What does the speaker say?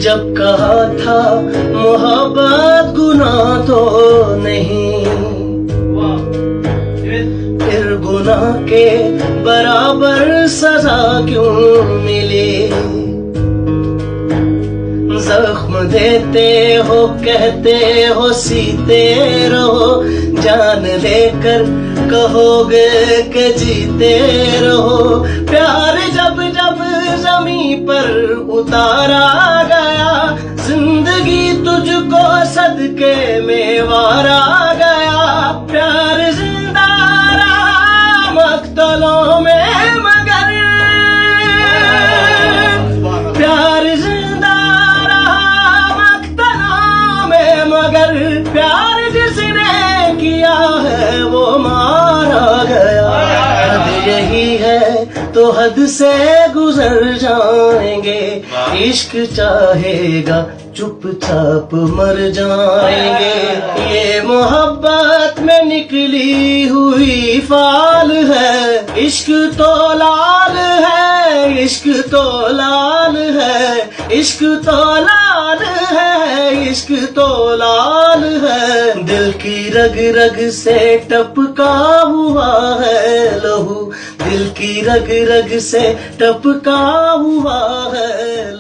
जब कहा था मोहब्बत गुनाह तो नहीं, फिर गुनाह के बराबर सजा क्यों मिली। जख्म देते हो कहते हो सीते रहो, जान लेकर कहोगे कि जीते रहो। प्यार जब जब ज़मीं पर उतारा गया, जिंदगी तुझको सदके में वारा गया। प्यार जिंदा रहा मक्तलों में मगर, प्यार जिंदा रहा मक्तलों में मगर, प्यार जिसने किया है वो मारा गया। हद यही है तो हद से गुजर जाएंगे, इश्क चाहेगा चुपचाप मर जाएंगे। ये मोहब्बत में निकली हुई फाल है, इश्क तो लाल है, इश्क तो लाल है, इश्क तो लाल है, इश्क तो लाल है। दिल की रग रग से टपका हुआ है लहू, दिल की रग रग से टपका हुआ है।